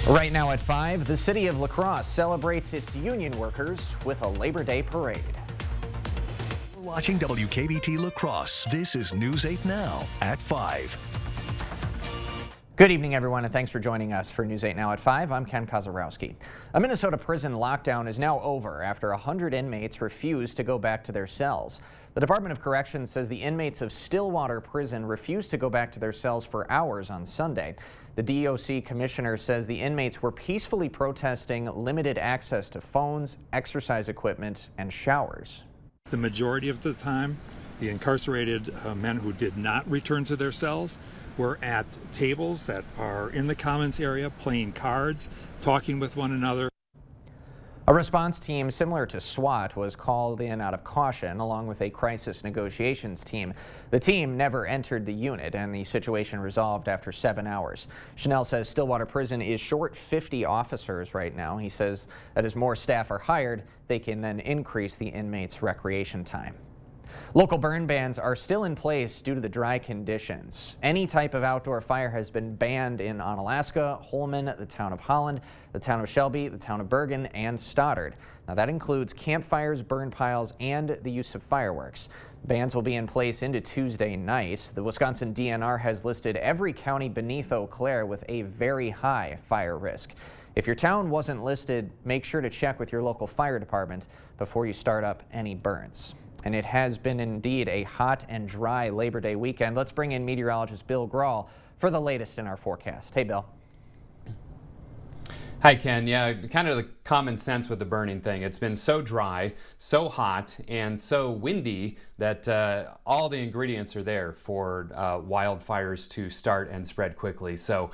Right now at 5, the city of La Crosse celebrates its union workers with a Labor Day parade. We're watching WKBT La Crosse. This is News 8 Now at 5. Good evening, everyone, and thanks for joining us for News 8 Now at 5. I'm Ken Kozarowski. A Minnesota prison lockdown is now over after 100 inmates refused to go back to their cells. The Department of Corrections says the inmates of Stillwater Prison refused to go back to their cells for hours on Sunday. The DOC commissioner says the inmates were peacefully protesting limited access to phones, exercise equipment, and showers. The majority of the time, the incarcerated men who did not return to their cells were at tables that are in the commons area, playing cards, talking with one another. A response team similar to SWAT was called in out of caution, along with a crisis negotiations team. The team never entered the unit, and the situation resolved after 7 hours. Chanel says Stillwater Prison is short 50 officers right now. He says that as more staff are hired, they can then increase the inmates' recreation time. Local burn bans are still in place due to the dry conditions. Any type of outdoor fire has been banned in Onalaska, Holmen, the town of Holland, the town of Shelby, the town of Bergen, and Stoddard. Now that includes campfires, burn piles, and the use of fireworks. Bans will be in place into Tuesday night. The Wisconsin DNR has listed every county beneath Eau Claire with a very high fire risk. If your town wasn't listed, make sure to check with your local fire department before you start up any burns. And it has been indeed a hot and dry Labor Day weekend. Let's bring in meteorologist Bill Grahl for the latest in our forecast. Hey, Bill. Hi, Ken. Yeah, kind of the common sense with the burning thing. It's been so dry, so hot, and so windy that all the ingredients are there for wildfires to start and spread quickly. So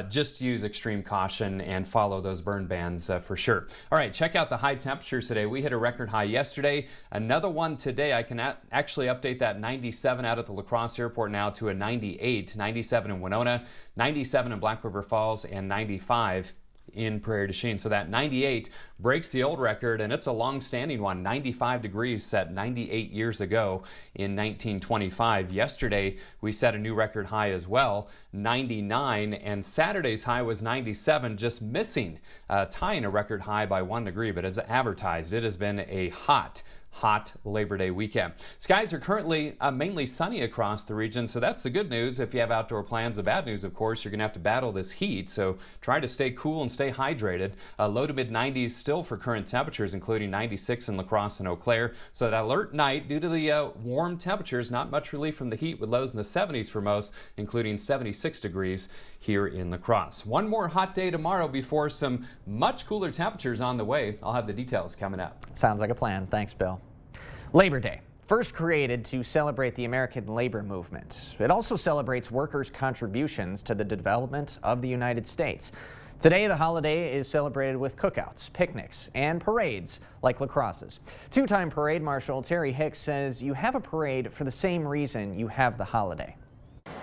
just use extreme caution and follow those burn bans for sure. All right, check out the high temperatures today. We hit a record high yesterday. Another one today. I can actually update that 97 out at the La Crosse Airport now to a 98. 97 in Winona, 97 in Black River Falls, and 95 in Prairie du Chien. So that 98 breaks the old record, and it's a long-standing one. 95 degrees set 98 years ago in 1925. Yesterday, we set a new record high as well, 99, and Saturday's high was 97, just missing tying a record high by 1 degree. But as advertised, it has been a hot Labor Day weekend. Skies are currently mainly sunny across the region, so that's the good news. If you have outdoor plans, the bad news, of course, you're going to have to battle this heat, so try to stay cool and stay hydrated. Low to mid 90s still for current temperatures, including 96 in La Crosse and Eau Claire. So that alert night, due to the warm temperatures, not much relief from the heat, with lows in the 70s for most, including 76 degrees here in La Crosse. One more hot day tomorrow before some much cooler temperatures on the way. I'll have the details coming up. Sounds like a plan. Thanks, Bill. Labor Day, first created to celebrate the American labor movement. It also celebrates workers' contributions to the development of the United States. Today, the holiday is celebrated with cookouts, picnics, and parades like La Crosse's. Two-time parade marshal Terry Hicks says you have a parade for the same reason you have the holiday.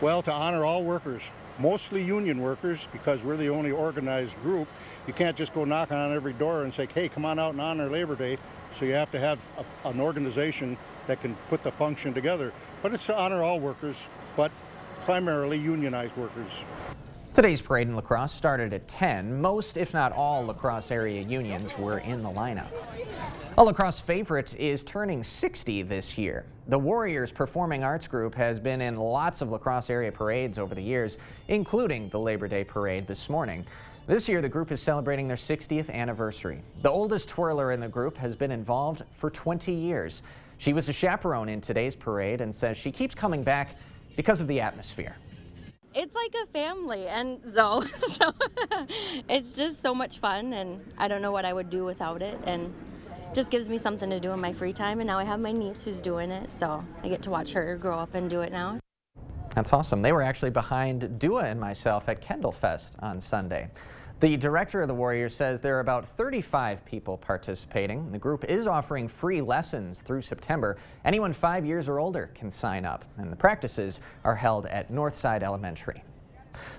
Well, to honor all workers, mostly union workers, because we're the only organized group. You can't just go knocking on every door and say, hey, come on out and honor Labor Day. So you have to have an organization that can put the function together. But it's to honor all workers, but primarily unionized workers. Today's parade in La Crosse started at 10. Most, if not all, La Crosse area unions were in the lineup. A La Crosse favorite is turning 60 this year. The Warriors Performing Arts Group has been in lots of La Crosse area parades over the years, including the Labor Day parade this morning. This year, the group is celebrating their 60th anniversary. The oldest twirler in the group has been involved for 20 years. She was a chaperone in today's parade and says she keeps coming back because of the atmosphere. It's like a family, and so it's just so much fun, and I don't know what I would do without it, and just gives me something to do in my free time. And now I have my niece who's doing it, so I get to watch her grow up and do it now. That's awesome. They were actually behind Dua and myself at Kendall Fest on Sunday. The director of the Warriors says there are about 35 people participating. The group is offering free lessons through September. Anyone 5 years or older can sign up, and the practices are held at Northside Elementary.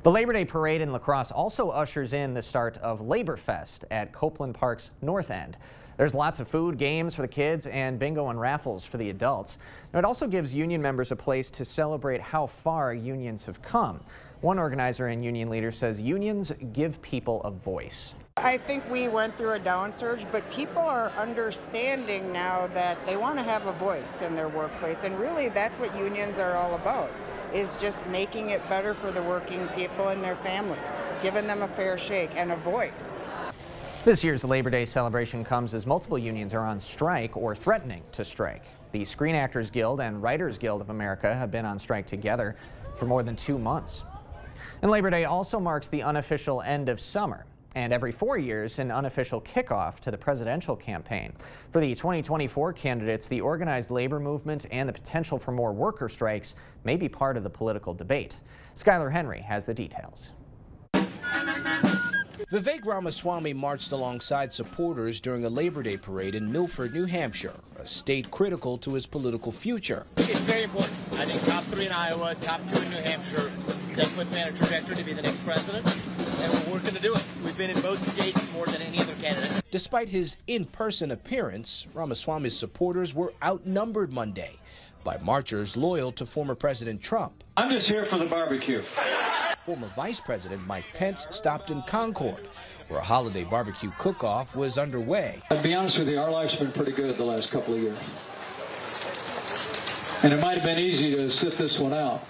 The Labor Day parade in La Crosse also ushers in the start of Labor Fest at Copeland Park's North End. There's lots of food, games for the kids, and bingo and raffles for the adults. Now, it also gives union members a place to celebrate how far unions have come. One organizer and union leader says unions give people a voice. I think we went through a downsurge, but people are understanding now that they want to have a voice in their workplace, and really that's what unions are all about, is just making it better for the working people and their families, giving them a fair shake and a voice. This year's Labor Day celebration comes as multiple unions are on strike or threatening to strike. The Screen Actors Guild and Writers Guild of America have been on strike together for more than 2 months. And Labor Day also marks the unofficial end of summer, and every 4 years an unofficial kickoff to the presidential campaign. For the 2024 candidates, the organized labor movement and the potential for more worker strikes may be part of the political debate. Skylar Henry has the details. Vivek Ramaswamy marched alongside supporters during a Labor Day parade in Milford, New Hampshire, a state critical to his political future. It's very important. I think top 3 in Iowa, top 2 in New Hampshire. That puts me on a trajectory to be the next president, and we're working to do it. We've been in both states more than any other candidate. Despite his in-person appearance, Ramaswamy's supporters were outnumbered Monday by marchers loyal to former President Trump. I'm just here for the barbecue. Former Vice President Mike Pence stopped in Concord, where a holiday barbecue cook-off was underway. To be honest with you, our life's been pretty good the last couple of years. And it might have been easy to sit this one out.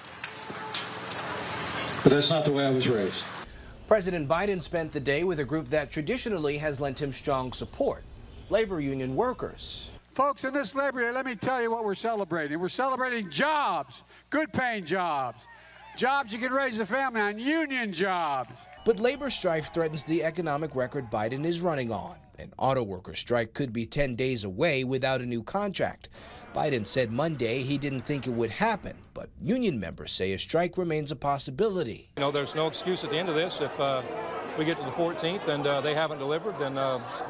But that's not the way I was raised. President Biden spent the day with a group that traditionally has lent him strong support, labor union workers. Folks, in this Labor Day, let me tell you what we're celebrating. We're celebrating jobs, good-paying jobs, jobs you can raise a family on, union jobs. But labor strife threatens the economic record Biden is running on. An auto worker strike could be 10 days away without a new contract. Biden said Monday he didn't think it would happen, but union members say a strike remains a possibility. You know, there's no excuse at the end of this. If we get to the 14th and they haven't delivered, then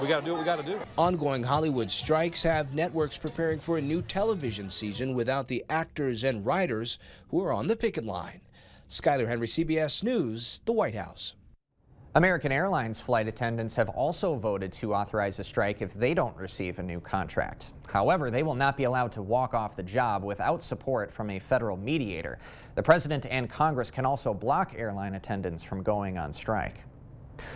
we got to do what we got to do. Ongoing Hollywood strikes have networks preparing for a new television season without the actors and writers who are on the picket line. Skylar Henry, CBS News, the White House. American Airlines flight attendants have also voted to authorize a strike if they don't receive a new contract. However, they will not be allowed to walk off the job without support from a federal mediator. The president and Congress can also block airline attendants from going on strike.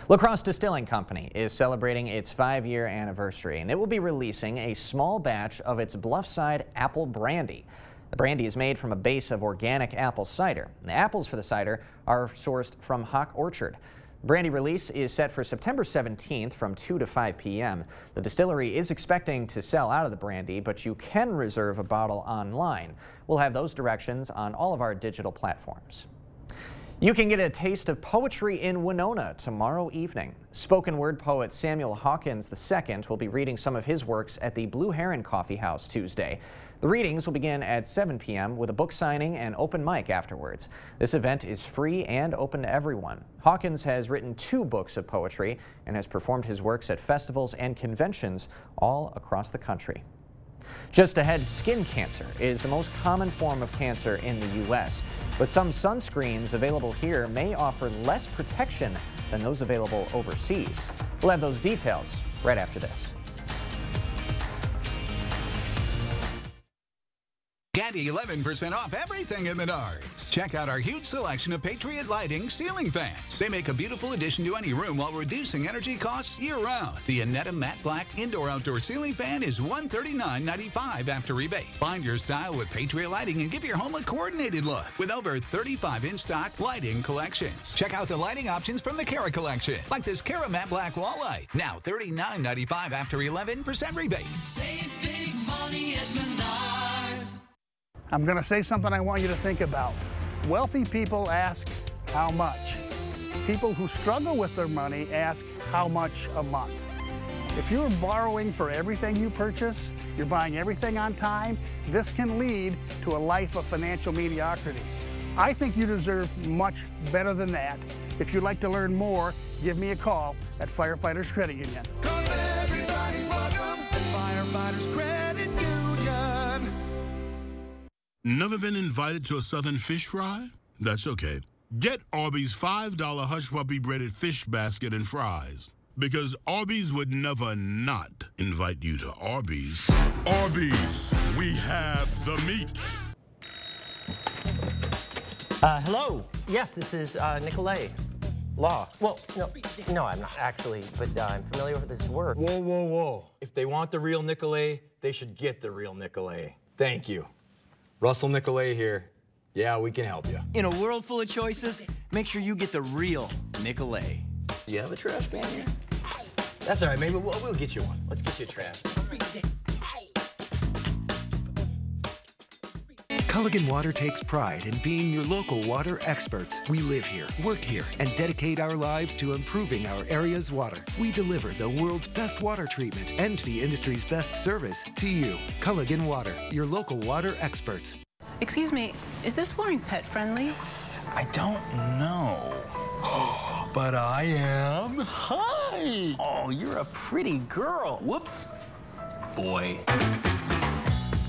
La Crosse Distilling Company is celebrating its 5-year anniversary, and it will be releasing a small batch of its Bluffside Apple Brandy. The brandy is made from a base of organic apple cider. The apples for the cider are sourced from Hawk Orchard. Brandy release is set for September 17th from 2 to 5 p.m. The distillery is expecting to sell out of the brandy, but you can reserve a bottle online. We'll have those directions on all of our digital platforms. You can get a taste of poetry in Winona tomorrow evening. Spoken word poet Samuel Hawkins II will be reading some of his works at the Blue Heron Coffee House Tuesday. The readings will begin at 7 p.m. with a book signing and open mic afterwards. This event is free and open to everyone. Hawkins has written 2 books of poetry and has performed his works at festivals and conventions all across the country. Just ahead, skin cancer is the most common form of cancer in the U.S., but some sunscreens available here may offer less protection than those available overseas. We'll have those details right after this. Get 11% off everything at Menards. Check out our huge selection of Patriot Lighting ceiling fans. They make a beautiful addition to any room while reducing energy costs year-round. The Annetta Matte Black Indoor-Outdoor Ceiling Fan is $139.95 after rebate. Find your style with Patriot Lighting and give your home a coordinated look with over 35 in-stock lighting collections. Check out the lighting options from the Cara collection, like this Cara Matte Black Wall Light, now $39.95 after 11% rebate. Save big money at Menards. I'm going to say something I want you to think about. Wealthy people ask, how much? People who struggle with their money ask, how much a month? If you're borrowing for everything you purchase, you're buying everything on time, this can lead to a life of financial mediocrity. I think you deserve much better than that. If you'd like to learn more, give me a call at Firefighters Credit Union. 'Cause everybody's welcome at Firefighters Credit Union. Never been invited to a Southern fish fry? That's okay. Get Arby's $5 Hush Puppy breaded fish basket and fries. Because Arby's would never not invite you to Arby's. Arby's, we have the meat. Hello. Yes, this is Nicolay Law. Well, no, I'm not actually, but I'm familiar with his work. Whoa, whoa, whoa. If they want the real Nicolay, they should get the real Nicolay. Thank you. Russell Nicolay here. Yeah, we can help you. In a world full of choices, make sure you get the real Nicolay. Do you have a trash can here? That's all right, maybe we'll get you one. Let's get you a trash. Culligan Water takes pride in being your local water experts. We live here, work here, and dedicate our lives to improving our area's water. We deliver the world's best water treatment and the industry's best service to you. Culligan Water, your local water experts. Excuse me, is this flooring pet friendly? I don't know. But I am. Hi. Oh, you're a pretty girl. Whoops. Boy.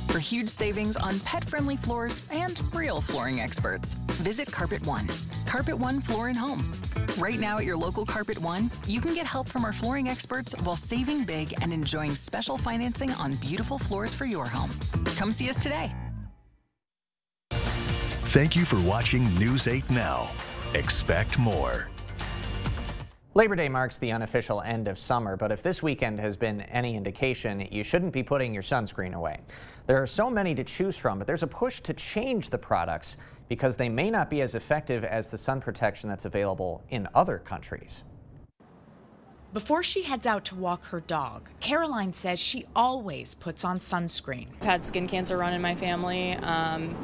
For huge savings on pet-friendly floors and real flooring experts, visit Carpet One. Carpet One Floor and Home. Right now at your local Carpet One, you can get help from our flooring experts while saving big and enjoying special financing on beautiful floors for your home. Come see us today. Thank you for watching News 8 Now. Expect more. Labor Day marks the unofficial end of summer, but if this weekend has been any indication, you shouldn't be putting your sunscreen away. There are so many to choose from, but there's a push to change the products because they may not be as effective as the sun protection that's available in other countries. Before she heads out to walk her dog, Caroline says she always puts on sunscreen. I've had skin cancer run in my family,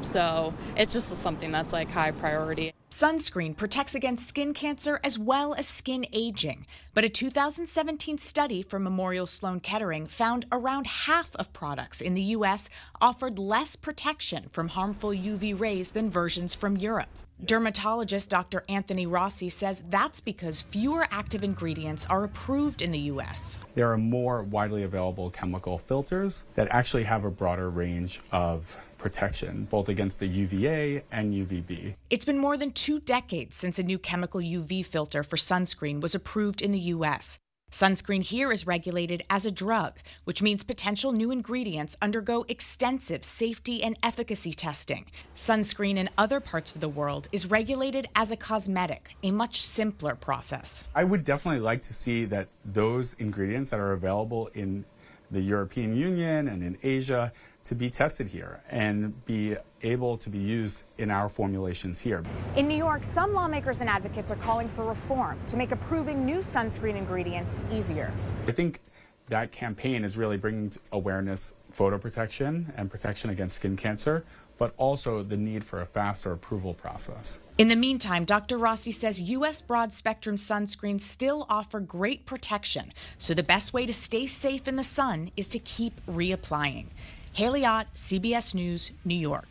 so it's just something that's like high priority. Sunscreen protects against skin cancer as well as skin aging, but a 2017 study from Memorial Sloan Kettering found around half of products in the U.S. offered less protection from harmful UV rays than versions from Europe. Dermatologist Dr. Anthony Rossi says that's because fewer active ingredients are approved in the U.S. There are more widely available chemical filters that actually have a broader range of protection, both against the UVA and UVB. It's been more than 2 decades since a new chemical UV filter for sunscreen was approved in the U.S. Sunscreen here is regulated as a drug, which means potential new ingredients undergo extensive safety and efficacy testing. Sunscreen in other parts of the world is regulated as a cosmetic, a much simpler process. I would definitely like to see that those ingredients that are available in the European Union and in Asia to be tested here and be able to be used in our formulations here. In New York, some lawmakers and advocates are calling for reform to make approving new sunscreen ingredients easier. I think that campaign is really bringing awareness, photo protection and protection against skin cancer, but also the need for a faster approval process. In the meantime, Dr. Rossi says U.S. broad-spectrum sunscreens still offer great protection, so the best way to stay safe in the sun is to keep reapplying. Haley Ott, CBS News, New York.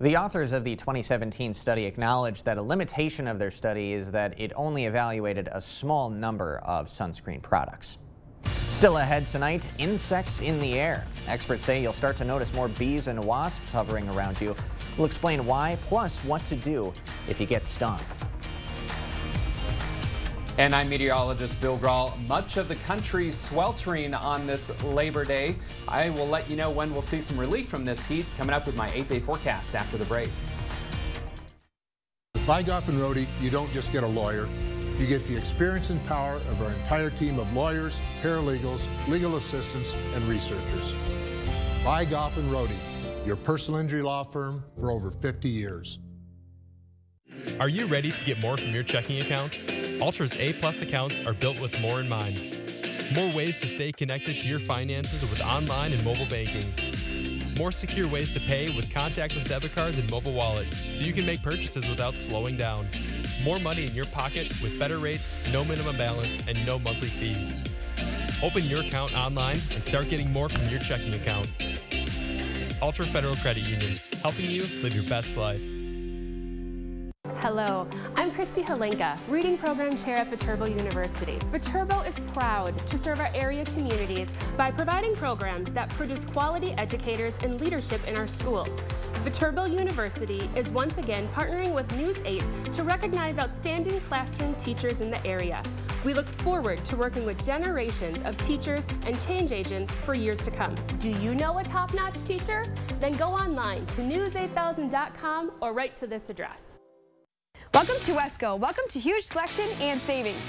The authors of the 2017 study acknowledged that a limitation of their study is that it only evaluated a small number of sunscreen products. Still ahead tonight, insects in the air. Experts say you'll start to notice more bees and wasps hovering around you. We'll explain why, plus what to do if you get stung. And I'm meteorologist Bill Grahl. Much of the country sweltering on this Labor Day. I will let you know when we'll see some relief from this heat coming up with my 8-day forecast after the break. By Goff and Rohde, you don't just get a lawyer. You get the experience and power of our entire team of lawyers, paralegals, legal assistants, and researchers. By Goff and Rohde, your personal injury law firm for over 50 years. Are you ready to get more from your checking account? Ultra's A+ accounts are built with more in mind. More ways to stay connected to your finances with online and mobile banking. More secure ways to pay with contactless debit cards and mobile wallet, so you can make purchases without slowing down. More money in your pocket with better rates, no minimum balance, and no monthly fees. Open your account online and start getting more from your checking account. Ultra Federal Credit Union, helping you live your best life. Hello, I'm Christy Halenka, Reading Program Chair at Viterbo University. Viterbo is proud to serve our area communities by providing programs that produce quality educators and leadership in our schools. Viterbo University is once again partnering with News 8 to recognize outstanding classroom teachers in the area. We look forward to working with generations of teachers and change agents for years to come. Do you know a top-notch teacher? Then go online to news8000.com or write to this address. Welcome to Wesco. Welcome to huge selection and savings.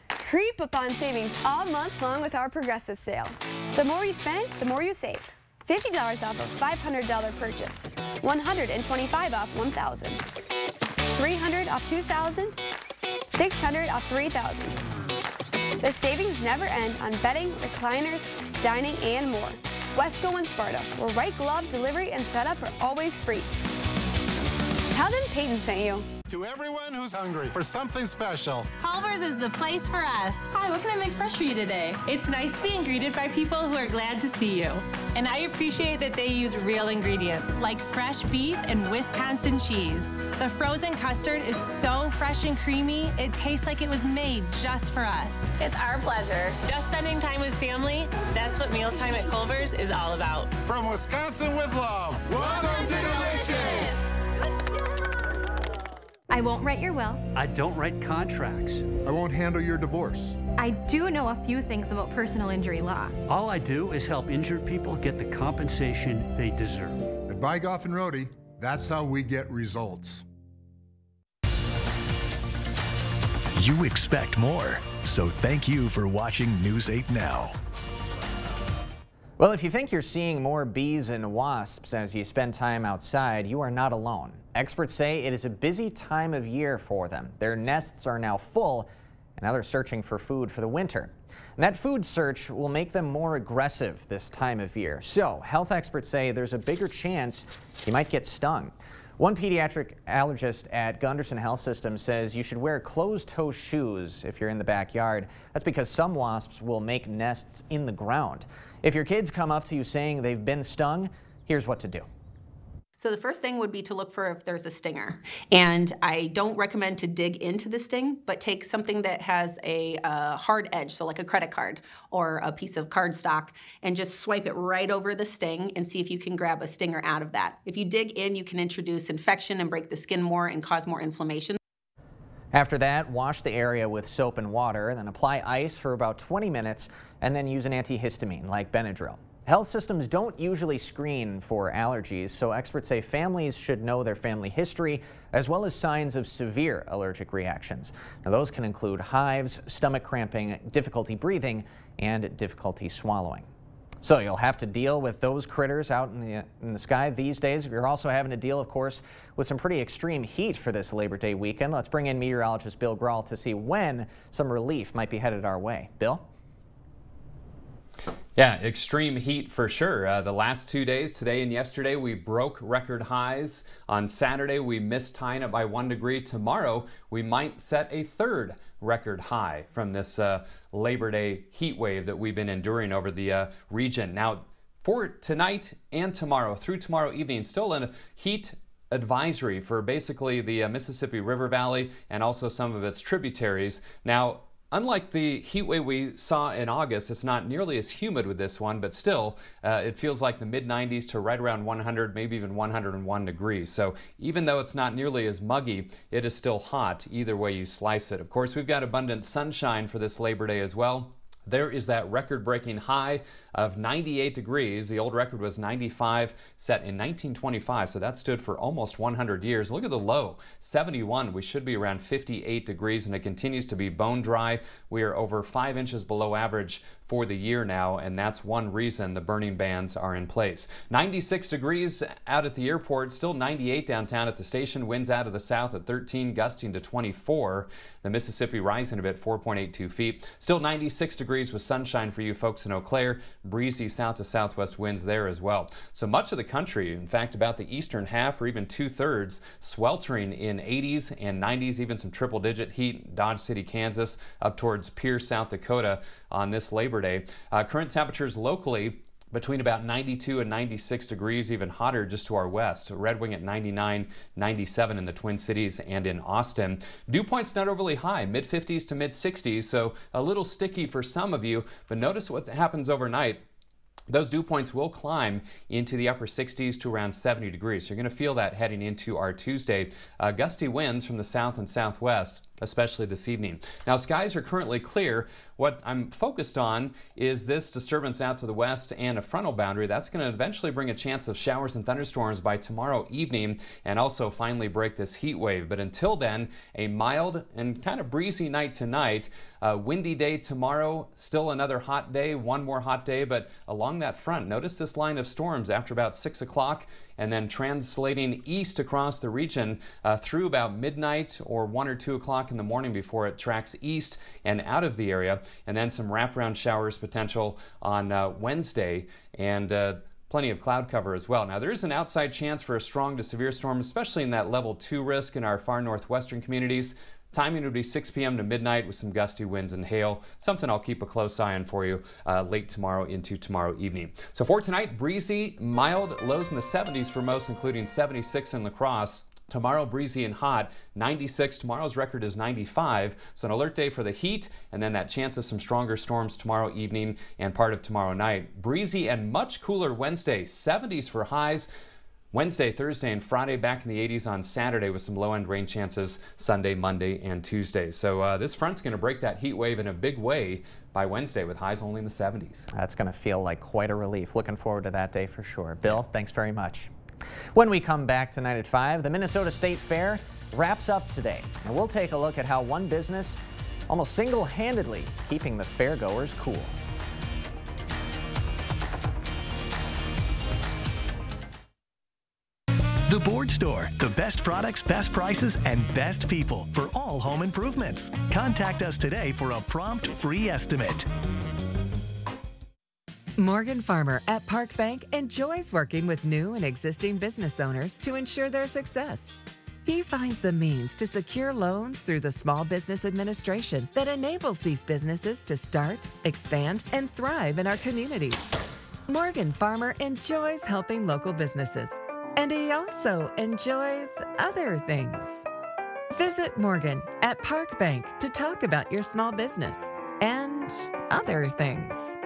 Creep up on savings all month long with our Progressive sale. The more you spend, the more you save. $50 off a $500 purchase, $125 off $1,000, $300 off $2,000, $600 off $3,000. The savings never end on bedding, recliners, dining, and more. Wesco and Sparta, where white glove delivery and setup are always free. Tell them Peyton sent you. To everyone who's hungry for something special, Culver's is the place for us. Hi, what can I make fresh for you today? It's nice being greeted by people who are glad to see you. And I appreciate that they use real ingredients, like fresh beef and Wisconsin cheese. The frozen custard is so fresh and creamy, it tastes like it was made just for us. It's our pleasure. Just spending time with family, that's what mealtime at Culver's is all about. From Wisconsin with love, welcome to Delicious! I won't write your will. I don't write contracts. I won't handle your divorce. I do know a few things about personal injury law. All I do is help injured people get the compensation they deserve. At Bygoff and Rohde, that's how we get results. You expect more, so thank you for watching News 8 Now. Well, if you think you're seeing more bees and wasps as you spend time outside, you are not alone. Experts say it is a busy time of year for them. Their nests are now full, and now they're searching for food for the winter. And that food search will make them more aggressive this time of year. So, health experts say there's a bigger chance you might get stung. One pediatric allergist at Gunderson Health System says you should wear closed-toe shoes if you're in the backyard. That's because some wasps will make nests in the ground. If your kids come up to you saying they've been stung, here's what to do. So the first thing would be to look for if there's a stinger. And I don't recommend to dig into the sting, but take something that has a hard edge, so like a credit card or a piece of cardstock, and just swipe it right over the sting and see if you can grab a stinger out of that. If you dig in, you can introduce infection and break the skin more and cause more inflammation. After that, wash the area with soap and water, then apply ice for about 20 minutes, and then use an antihistamine like Benadryl. Health systems don't usually screen for allergies, so experts say families should know their family history as well as signs of severe allergic reactions. Now, those can include hives, stomach cramping, difficulty breathing, and difficulty swallowing. So you'll have to deal with those critters out in the sky these days. You're also having to deal, of course, with some pretty extreme heat for this Labor Day weekend. Let's bring in meteorologist Bill Grahl to see when some relief might be headed our way. Bill? Yeah, extreme heat for sure. The last 2 days, today and yesterday, we broke record highs. On Saturday, we missed tying it by 1 degree. Tomorrow, we might set a third record high from this Labor Day heat wave that we've been enduring over the region. Now, for tonight and tomorrow, through tomorrow evening, still in a heat advisory for basically the Mississippi River Valley and also some of its tributaries. Now, unlike the heat wave we saw in August, it's not nearly as humid with this one, but still, it feels like the mid-90s to right around 100, maybe even 101 degrees. So even though it's not nearly as muggy, it is still hot either way you slice it. Of course, we've got abundant sunshine for this Labor Day as well. There is that record-breaking high of 98 degrees. The old record was 95, set in 1925, so that stood for almost 100 years. Look at the low, 71. We should be around 58 degrees, and it continues to be bone dry. We are over 5 inches below average for the year now, and that's one reason the burning bans are in place. 96 degrees out at the airport, still 98 downtown at the station. Winds out of the south at 13, gusting to 24. The Mississippi rising a bit, 4.82 feet. Still 96 degrees with sunshine for you folks in Eau Claire. Breezy south to southwest winds there as well. So much of the country, in fact about the eastern half or even 2/3, sweltering in 80s and 90s, even some triple digit heat. Dodge City, Kansas, up towards Pierce, South Dakota on this Labor Day. Current temperatures locally between about 92 and 96 degrees, even hotter just to our west. Red Wing at 99, 97 in the Twin Cities and in Austin. Dew points not overly high, mid-50s to mid-60s, so a little sticky for some of you, but notice what happens overnight. Those dew points will climb into the upper 60s to around 70 degrees. So you're going to feel that heading into our Tuesday. Gusty winds from the south and southwest, especially this evening. Now, skies are currently clear. What I'm focused on is this disturbance out to the west and a frontal boundary. That's going to eventually bring a chance of showers and thunderstorms by tomorrow evening and also finally break this heat wave. But until then, a mild and kind of breezy night tonight. Windy day tomorrow, still another hot day, one more hot day, but along that front, notice this line of storms after about 6 o'clock and then translating east across the region through about midnight or 1 or 2 o'clock in the morning before it tracks east and out of the area, and then some wraparound showers potential on Wednesday and plenty of cloud cover as well. Now, there is an outside chance for a strong to severe storm, especially in that level 2 risk in our far northwestern communities. Timing would be 6 p.m. to midnight with some gusty winds and hail, something I'll keep a close eye on for you late tomorrow into tomorrow evening. So for tonight, breezy, mild, lows in the 70s for most, including 76 in La Crosse. Tomorrow, breezy and hot, 96. Tomorrow's record is 95. So an alert day for the heat, and then that chance of some stronger storms tomorrow evening and part of tomorrow night. Breezy and much cooler Wednesday, 70s for highs. Wednesday, Thursday, and Friday back in the 80s on Saturday with some low-end rain chances Sunday, Monday, and Tuesday. So this front's going to break that heat wave in a big way by Wednesday with highs only in the 70s. That's going to feel like quite a relief. Looking forward to that day for sure. Bill, thanks very much. When we come back tonight at 5, the Minnesota State Fair wraps up today. And we'll take a look at how one business almost single-handedly keeping the fairgoers cool. The Board Store, the best products, best prices, and best people for all home improvements. Contact us today for a prompt free estimate. Morgan Farmer at Park Bank enjoys working with new and existing business owners to ensure their success. He finds the means to secure loans through the Small Business Administration that enables these businesses to start, expand, and thrive in our communities. Morgan Farmer enjoys helping local businesses, and he also enjoys other things. Visit Morgan at Park Bank to talk about your small business and other things.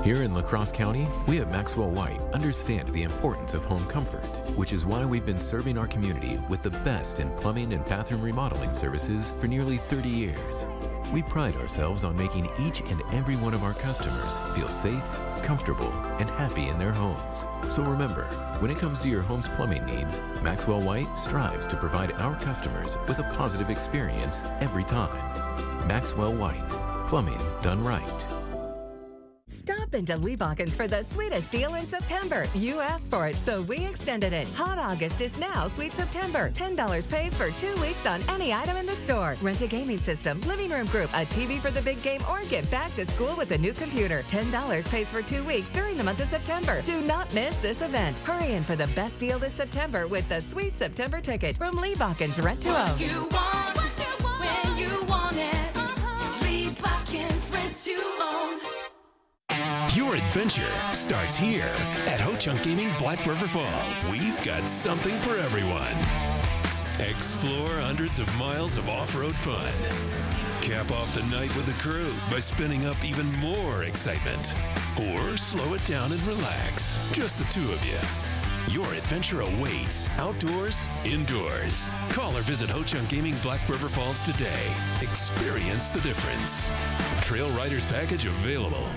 Here in La Crosse County, we at Maxwell White understand the importance of home comfort, which is why we've been serving our community with the best in plumbing and bathroom remodeling services for nearly 30 years. We pride ourselves on making each and every one of our customers feel safe, comfortable, and happy in their homes. So remember, when it comes to your home's plumbing needs, Maxwell White strives to provide our customers with a positive experience every time. Maxwell White, plumbing done right. Stop into Leibachens for the sweetest deal in September. You asked for it, so we extended it. Hot August is now Sweet September. $10 pays for 2 weeks on any item in the store. Rent a gaming system, living room group, a TV for the big game, or get back to school with a new computer. $10 pays for 2 weeks during the month of September. Do not miss this event. Hurry in for the best deal this September with the Sweet September ticket from Leibachens Rent to Own. You want when you want it. Leibachens Rent to Own. Your adventure starts here at Ho-Chunk Gaming Black River Falls. We've got something for everyone. Explore hundreds of miles of off-road fun. Cap off the night with the crew by spinning up even more excitement. Or slow it down and relax. Just the two of you. Your adventure awaits, outdoors, indoors. Call or visit Ho-Chunk Gaming Black River Falls today. Experience the difference. Trail Riders Package available.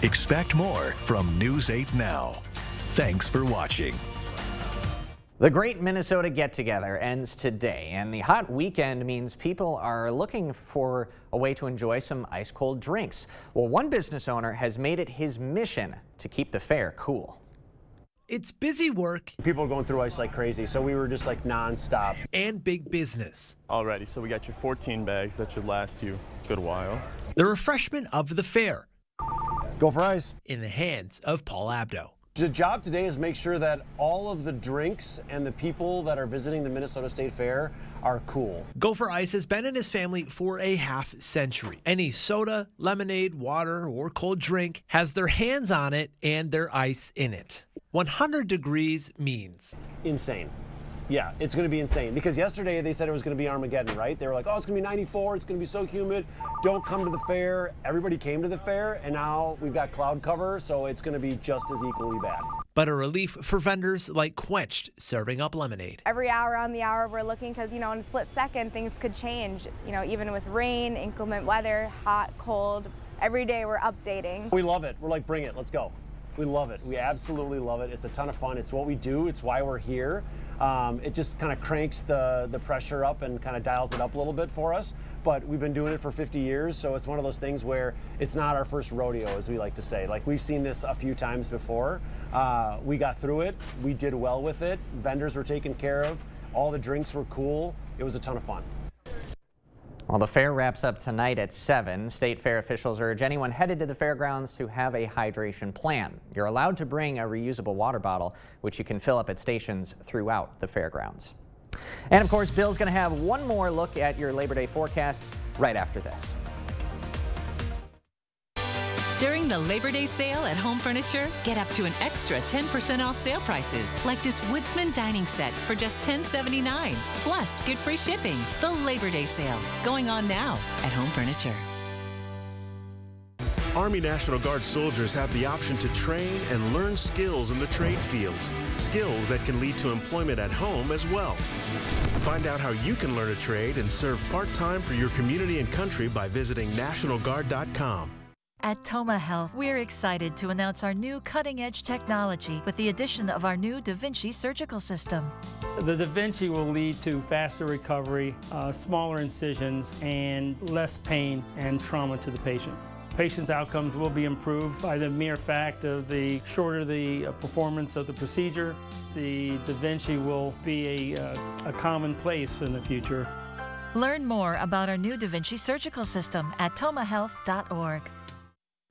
Expect more from News 8 Now. Thanks for watching. The Great Minnesota Get-Together ends today, and the hot weekend means people are looking for a way to enjoy some ice-cold drinks. Well, one business owner has made it his mission to keep the fair cool. It's busy work. People are going through ice like crazy, so we were just like non-stop. And big business. Alrighty, so we got your 14 bags. That should last you a good while. The refreshment of the fair. Go for ice. In the hands of Paul Abdo. The job today is make sure that all of the drinks and the people that are visiting the Minnesota State Fair are cool. Gopher Ice has been in his family for a half-century. Any soda, lemonade, water, or cold drink has their hands on it and their ice in it. 100 degrees means insane. Yeah, it's going to be insane because yesterday they said it was going to be Armageddon, right? They were like, oh, it's going to be 94, it's going to be so humid, don't come to the fair. Everybody came to the fair, and now we've got cloud cover, so it's going to be just as equally bad. But a relief for vendors like Quenched, serving up lemonade. Every hour on the hour we're looking because, in a split second things could change. Even with rain, inclement weather, hot, cold, every day we're updating. We love it. We're like, bring it, let's go. We love it. We absolutely love it. It's a ton of fun. It's what we do. It's why we're here. It just kind of cranks the pressure up and kind of dials it up a little bit for us. But we've been doing it for 50 years, so it's one of those things where it's not our first rodeo, as we like to say. Like, we've seen this a few times before. We got through it. We did well with it. Vendors were taken care of. All the drinks were cool. It was a ton of fun. Well, the fair wraps up tonight at 7. State Fair officials urge anyone headed to the fairgrounds to have a hydration plan. You're allowed to bring a reusable water bottle, which you can fill up at stations throughout the fairgrounds. And of course, Bill's going to have one more look at your Labor Day forecast right after this. During the Labor Day sale at Home Furniture, get up to an extra 10% off sale prices, like this Woodsman dining set for just $10.79. Plus, get free shipping. The Labor Day sale, going on now at Home Furniture. Army National Guard soldiers have the option to train and learn skills in the trade fields, skills that can lead to employment at home as well. Find out how you can learn a trade and serve part-time for your community and country by visiting nationalguard.com. At Toma Health, we're excited to announce our new cutting-edge technology with the addition of our new Da Vinci surgical system. The Da Vinci will lead to faster recovery, smaller incisions, and less pain and trauma to the patient. Patients' outcomes will be improved by the mere fact of the shorter the performance of the procedure. The Da Vinci will be a commonplace in the future. Learn more about our new Da Vinci surgical system at tomahealth.org.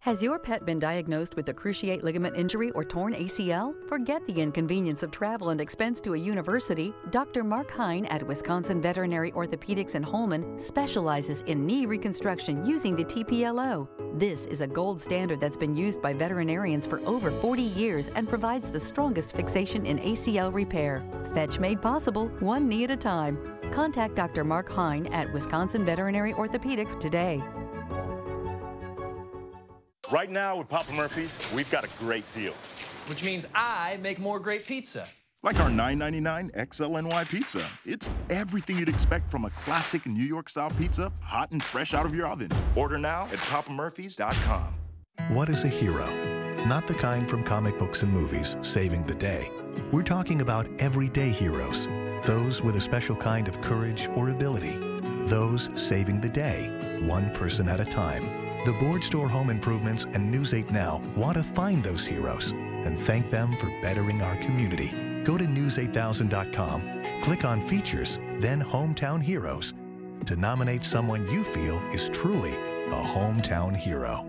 Has your pet been diagnosed with a cruciate ligament injury or torn ACL? Forget the inconvenience of travel and expense to a university. Dr. Mark Hine at Wisconsin Veterinary Orthopedics in Holmen specializes in knee reconstruction using the TPLO. This is a gold standard that's been used by veterinarians for over 40 years and provides the strongest fixation in ACL repair. Fetch made possible, one knee at a time. Contact Dr. Mark Hine at Wisconsin Veterinary Orthopedics today. Right now with Papa Murphy's, we've got a great deal. Which means I make more great pizza. Like our $9.99 XLNY pizza. It's everything you'd expect from a classic New York-style pizza, hot and fresh out of your oven. Order now at papamurphys.com. What is a hero? Not the kind from comic books and movies, saving the day. We're talking about everyday heroes. Those with a special kind of courage or ability. Those saving the day, one person at a time. The Board Store Home Improvements and News 8 Now want to find those heroes and thank them for bettering our community. Go to news8000.com, click on Features, then Hometown Heroes to nominate someone you feel is truly a hometown hero.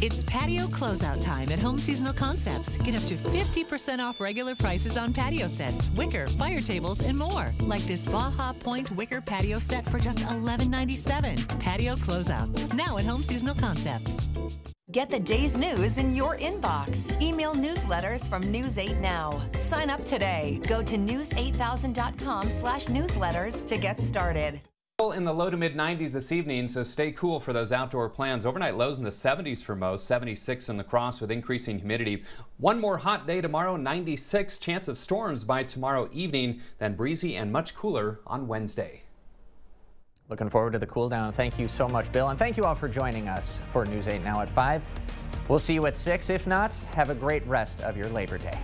It's patio closeout time at Home Seasonal Concepts. Get up to 50% off regular prices on patio sets, wicker, fire tables, and more. Like this Baja Point wicker patio set for just $11.97. Patio closeouts. Now at Home Seasonal Concepts. Get the day's news in your inbox. Email newsletters from News 8 Now. Sign up today. Go to news8000.com/newsletters to get started. In the low to mid 90s this evening, so stay cool for those outdoor plans. Overnight lows in the 70s for most, 76 in La Crosse with increasing humidity. One more hot day tomorrow, 96. Chance of storms by tomorrow evening, then breezy and much cooler on Wednesday. Looking forward to the cool down. Thank you so much, Bill, and thank you all for joining us for News 8 Now at 5. We'll see you at 6. If not, have a great rest of your Labor Day.